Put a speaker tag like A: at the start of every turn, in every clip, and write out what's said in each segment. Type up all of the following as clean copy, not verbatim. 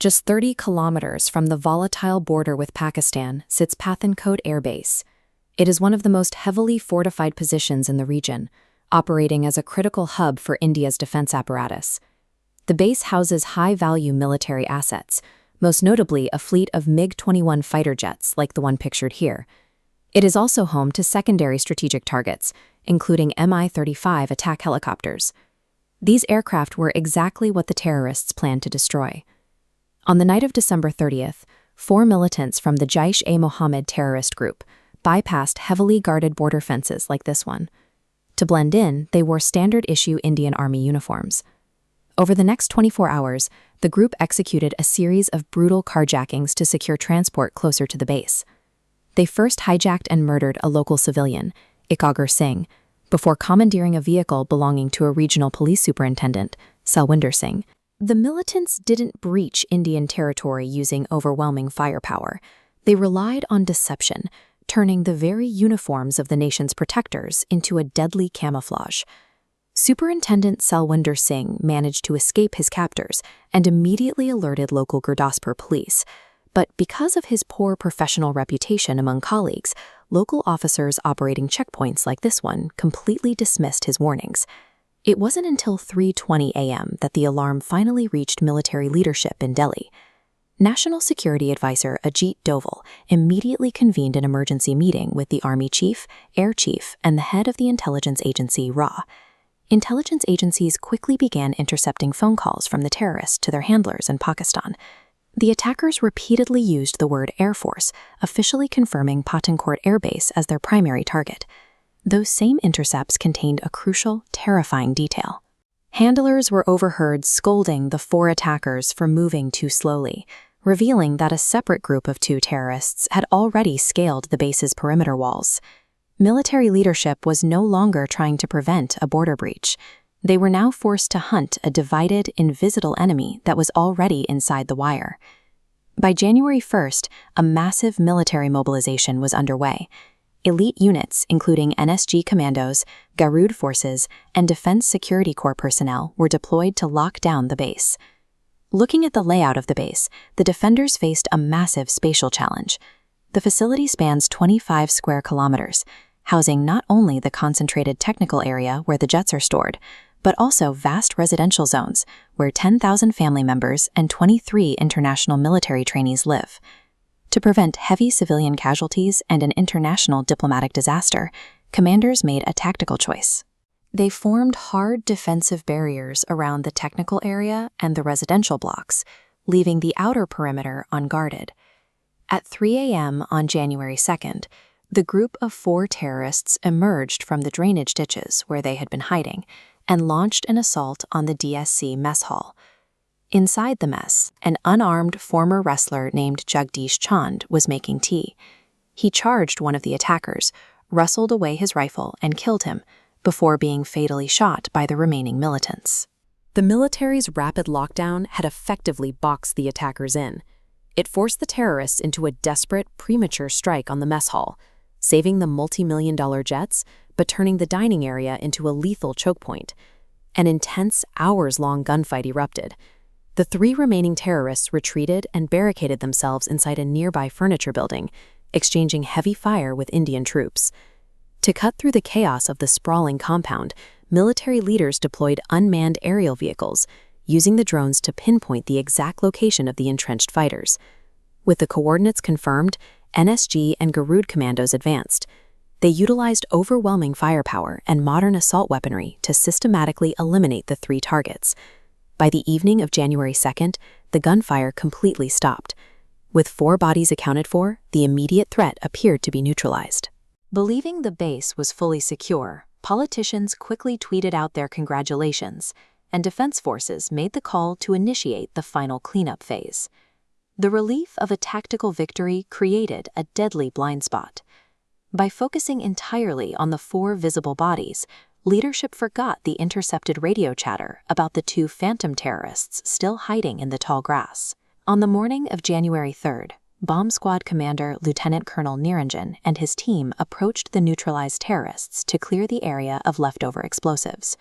A: Just 30 kilometers from the volatile border with Pakistan sits Pathankot Air Base. It is one of the most heavily fortified positions in the region, operating as a critical hub for India's defense apparatus. The base houses high-value military assets, most notably a fleet of MiG-21 fighter jets like the one pictured here. It is also home to secondary strategic targets, including Mi-35 attack helicopters. These aircraft were exactly what the terrorists planned to destroy. On the night of December 30th, 4 militants from the Jaish-e-Mohammed terrorist group bypassed heavily guarded border fences like this one. To blend in, they wore standard-issue Indian Army uniforms. Over the next 24 hours, the group executed a series of brutal carjackings to secure transport closer to the base. They first hijacked and murdered a local civilian, Ikagar Singh, before commandeering a vehicle belonging to a regional police superintendent, Salwinder Singh. The militants didn't breach Indian territory using overwhelming firepower. They relied on deception, turning the very uniforms of the nation's protectors into a deadly camouflage. Superintendent Salwinder Singh managed to escape his captors and immediately alerted local Gurdaspur police. But because of his poor professional reputation among colleagues, local officers operating checkpoints like this one completely dismissed his warnings. It wasn't until 3:20 a.m. that the alarm finally reached military leadership in Delhi. National Security Advisor Ajit Doval immediately convened an emergency meeting with the Army Chief, Air Chief, and the head of the intelligence agency, RA. Intelligence agencies quickly began intercepting phone calls from the terrorists to their handlers in Pakistan. The attackers repeatedly used the word Air Force, officially confirming Pathankot Air Base as their primary target. Those same intercepts contained a crucial, terrifying detail. Handlers were overheard scolding the 4 attackers for moving too slowly, revealing that a separate group of 2 terrorists had already scaled the base's perimeter walls. Military leadership was no longer trying to prevent a border breach. They were now forced to hunt a divided, invisible enemy that was already inside the wire. By January 1st, a massive military mobilization was underway. Elite units, including NSG commandos, Garud forces, and Defense Security Corps personnel were deployed to lock down the base. Looking at the layout of the base, the defenders faced a massive spatial challenge. The facility spans 25 square kilometers, housing not only the concentrated technical area where the jets are stored, but also vast residential zones where 10,000 family members and 23 international military trainees live. To prevent heavy civilian casualties and an international diplomatic disaster, commanders made a tactical choice. They formed hard defensive barriers around the technical area and the residential blocks, leaving the outer perimeter unguarded. At 3 a.m. on January 2nd, the group of 4 terrorists emerged from the drainage ditches where they had been hiding and launched an assault on the DSC mess hall. Inside the mess, an unarmed former wrestler named Jagdish Chand was making tea. He charged one of the attackers, wrestled away his rifle, and killed him, before being fatally shot by the remaining militants. The military's rapid lockdown had effectively boxed the attackers in. It forced the terrorists into a desperate, premature strike on the mess hall, saving the multi-million-dollar jets, but turning the dining area into a lethal choke point. An intense, hours-long gunfight erupted. The 3 remaining terrorists retreated and barricaded themselves inside a nearby furniture building, exchanging heavy fire with Indian troops. To cut through the chaos of the sprawling compound, military leaders deployed unmanned aerial vehicles, using the drones to pinpoint the exact location of the entrenched fighters. With the coordinates confirmed, NSG and Garud commandos advanced. They utilized overwhelming firepower and modern assault weaponry to systematically eliminate the 3 targets. By the evening of January 2nd, the gunfire completely stopped. With 4 bodies accounted for, the immediate threat appeared to be neutralized. Believing the base was fully secure, politicians quickly tweeted out their congratulations, and defense forces made the call to initiate the final cleanup phase. The relief of a tactical victory created a deadly blind spot. By focusing entirely on the 4 visible bodies, leadership forgot the intercepted radio chatter about the 2 phantom terrorists still hiding in the tall grass. On the morning of January 3rd, Bomb Squad Commander Lieutenant Colonel Niranjan and his team approached the neutralized terrorists to clear the area of leftover explosives.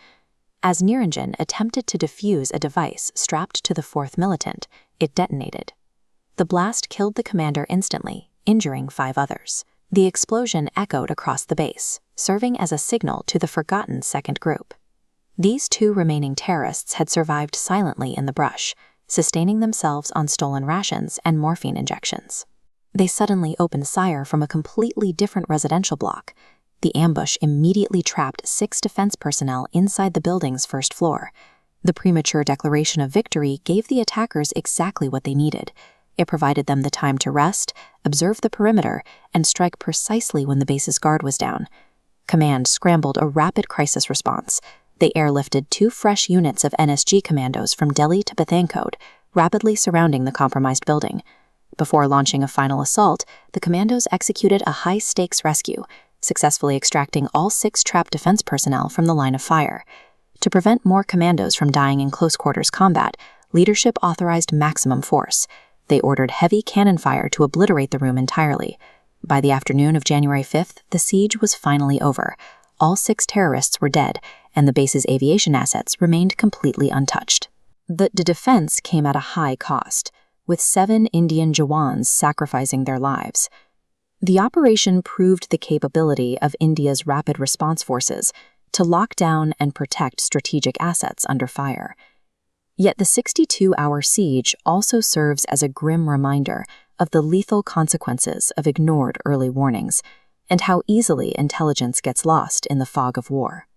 A: As Niranjan attempted to defuse a device strapped to the fourth militant, it detonated. The blast killed the commander instantly, injuring 5 others. The explosion echoed across the base, serving as a signal to the forgotten second group. These 2 remaining terrorists had survived silently in the brush, sustaining themselves on stolen rations and morphine injections. They suddenly opened fire from a completely different residential block. The ambush immediately trapped 6 defense personnel inside the building's first floor. The premature declaration of victory gave the attackers exactly what they needed. It provided them the time to rest, observe the perimeter, and strike precisely when the base's guard was down. Command scrambled a rapid crisis response. They airlifted 2 fresh units of NSG commandos from Delhi to Pathankot, rapidly surrounding the compromised building. Before launching a final assault, the commandos executed a high-stakes rescue, successfully extracting all 6 trapped defense personnel from the line of fire. To prevent more commandos from dying in close-quarters combat, leadership authorized maximum force. They ordered heavy cannon fire to obliterate the room entirely. By the afternoon of January 5th, the siege was finally over. All 6 terrorists were dead, and the base's aviation assets remained completely untouched. The defense came at a high cost, with 7 Indian Jawans sacrificing their lives. The operation proved the capability of India's rapid response forces to lock down and protect strategic assets under fire. Yet the 62-hour siege also serves as a grim reminder of the lethal consequences of ignored early warnings and how easily intelligence gets lost in the fog of war.